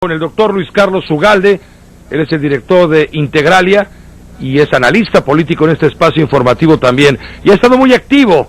Con el doctor Luis Carlos Ugalde, él es el director de Integralia y es analista político en este espacio informativo también, y ha estado muy activo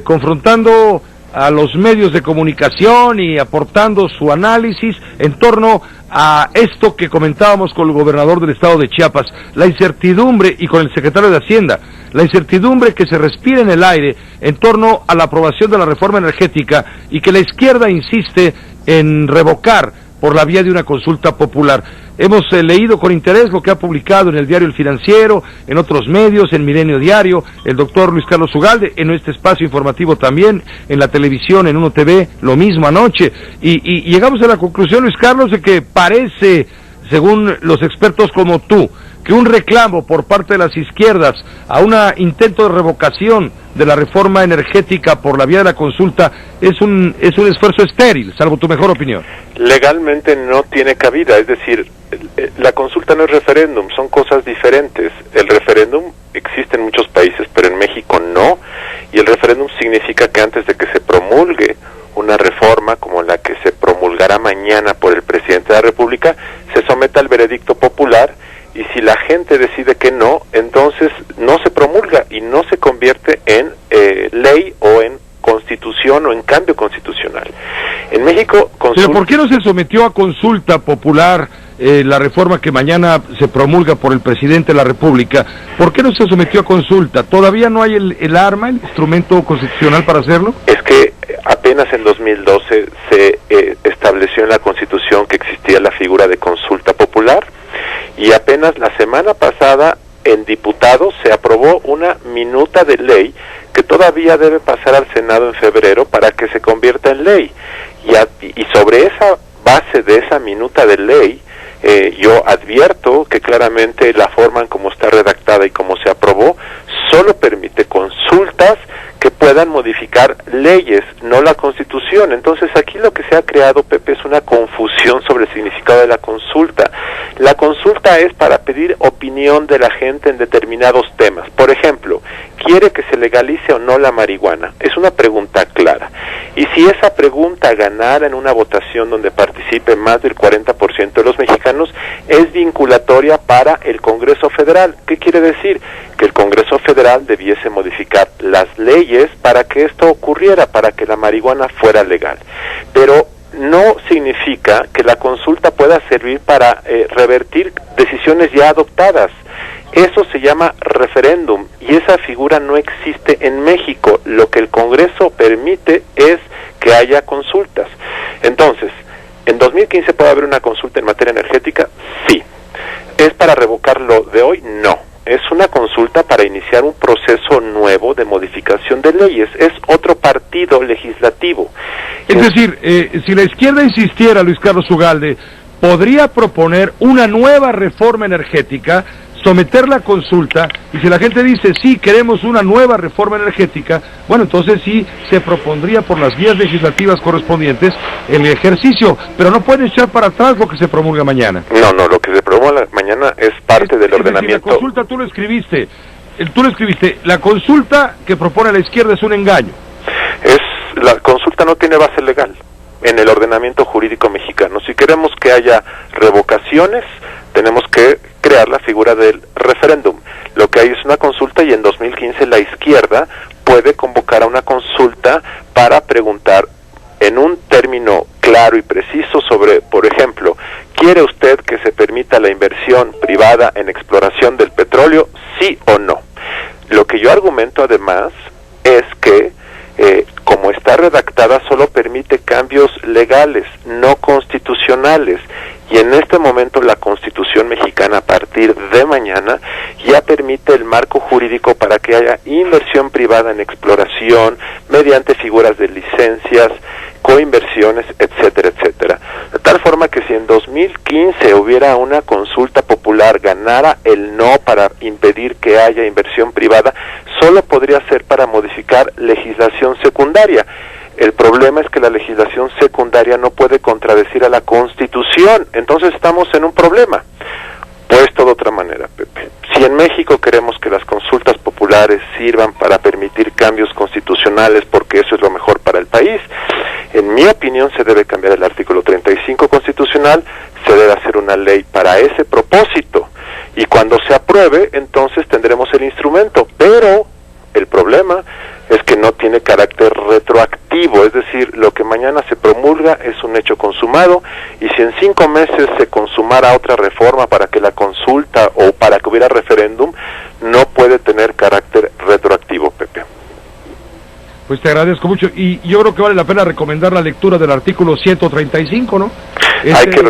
confrontando a los medios de comunicación y aportando su análisis en torno a esto que comentábamos con el gobernador del estado de Chiapas, la incertidumbre, y con el secretario de Hacienda, la incertidumbre que se respira en el aire en torno a la aprobación de la reforma energética y que la izquierda insiste en revocar por la vía de una consulta popular. Hemos leído con interés lo que ha publicado en el diario El Financiero, en otros medios, en Milenio Diario, el doctor Luis Carlos Ugalde, en este espacio informativo también, en la televisión, en Uno TV, lo mismo anoche. Y llegamos a la conclusión, Luis Carlos, de que parece, según los expertos como tú, que un reclamo por parte de las izquierdas a un intento de revocación de la reforma energética por la vía de la consulta es un esfuerzo estéril, salvo tu mejor opinión. Legalmente no tiene cabida, es decir, la consulta no es referéndum, son cosas diferentes. El referéndum existe en muchos países, pero en México no, y el referéndum significa que antes de que se promulgue una reforma como la que se promulgará mañana por el presidente de la República, se somete al veredicto popular, y si la gente decide que no, entonces no se promulga y no se convierte en ley o en constitución o en cambio constitucional. En México... ¿Pero por qué no se sometió a consulta popular la reforma que mañana se promulga por el presidente de la República? ¿Por qué no se sometió a consulta? ¿Todavía no hay el arma, el instrumento constitucional para hacerlo? Es que apenas en 2012 se estableció en la Constitución que existía la figura de consulta popular, y apenas la semana pasada en diputados se aprobó una minuta de ley que todavía debe pasar al Senado en febrero para que se convierta en ley, y sobre esa base de esa minuta de ley yo advierto que claramente la forma en cómo está redactada y cómo se aprobó solo permite consultas que puedan modificar leyes, no la Constitución. Entonces aquí lo que se ha creado, Pepe, es una confusión sobre el significado de la consulta. La consulta es para pedir opinión de la gente en determinados temas. Por ejemplo, ¿quiere que se legalice o no la marihuana? Es una pregunta clara. Y si esa pregunta ganara en una votación donde participe más del 40% de los mexicanos, es vinculatoria para el Congreso Federal. ¿Qué quiere decir? Que el Congreso Federal debiese modificar las leyes para que esto ocurriera, para que la marihuana fuera legal. Pero no significa que la consulta pueda servir para revertir decisiones ya adoptadas. Eso se llama referéndum y esa figura no existe en México. Lo que el Congreso permite es que haya consultas. Entonces, ¿en 2015 puede haber una consulta en materia energética? Sí. ¿Es para revocarlo de hoy? No. Es una consulta para iniciar un proceso nuevo de modificación de leyes. Es otro partido legislativo. Es decir, si la izquierda insistiera, Luis Carlos Ugalde, podría proponer una nueva reforma energética, someterla a consulta, y si la gente dice, sí, queremos una nueva reforma energética, bueno, entonces sí se propondría por las vías legislativas correspondientes el ejercicio, pero no pueden echar para atrás lo que se promulga mañana. No, lo que se promulga mañana es parte del ordenamiento. Decir, la consulta tú lo escribiste, la consulta que propone la izquierda es un engaño. La consulta no tiene base legal en el ordenamiento jurídico mexicano. Si queremos que haya revocaciones, tenemos que crear la figura del referéndum. Lo que hay es una consulta, y en 2015 la izquierda puede convocar a una consulta para preguntar en un término claro y preciso sobre, por ejemplo, ¿quiere usted que se permita la inversión privada en exploración del petróleo? ¿Sí o no? Lo que yo argumento además es que como está redactada solo permite cambios legales, no constitucionales, y en este momento la Constitución mexicana a partir de mañana ya permite el marco jurídico para que haya inversión privada en exploración mediante figuras de licencias, coinversiones, etcétera, etcétera. De tal forma que si en 2015 hubiera una consulta popular, ganara el no para impedir que haya inversión privada, solo podría ser para modificar legislación secundaria. El problema es que la legislación secundaria no puede contradecir a la Constitución, entonces estamos en un problema. Puesto de otra manera, Pepe, si en México queremos que las consultas populares sirvan para permitir cambios constitucionales, porque eso es lo mejor para el país, en mi opinión se debe cambiar el artículo 35 constitucional, se debe hacer una ley para ese propósito, y cuando se apruebe, entonces tendremos el instrumento, pero el problema es que no tiene carácter retroactivo, es decir, lo que mañana se promulga es un hecho consumado, y si en 5 meses se consumara otra reforma para que la consulta o para que hubiera referéndum, no puede tener carácter retroactivo, Pepe. Pues te agradezco mucho, y yo creo que vale la pena recomendar la lectura del artículo 135, ¿no?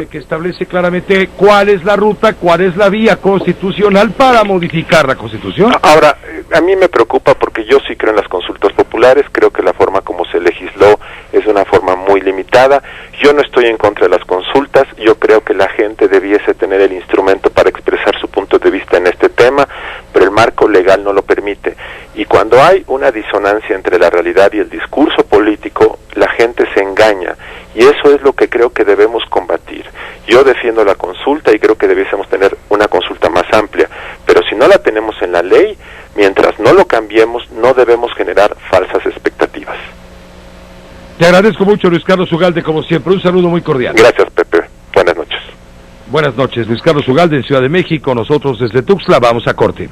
Que establece claramente cuál es la ruta, cuál es la vía constitucional para modificar la Constitución. Ahora, a mí me preocupa porque yo sí creo en las consultas populares, creo que la forma como se legisló es una forma muy limitada. Yo no estoy en contra de las consultas, yo creo que la gente debiese tener el instrumento para expresar su punto de vista en este tema, pero el marco legal no lo permite. Y cuando hay una disonancia entre la realidad y el discurso político, la gente se engaña, y eso es lo que creo que debemos combatir. Yo defiendo la consulta y creo que debiésemos tener una consulta más amplia, pero si no la tenemos en la ley, mientras no lo cambiemos, no debemos generar falsas expectativas. Te agradezco mucho, Luis Carlos Ugalde, como siempre, un saludo muy cordial. Gracias, Pepe. Buenas noches. Buenas noches, Luis Carlos Ugalde en Ciudad de México, nosotros desde Tuxtla vamos a corte.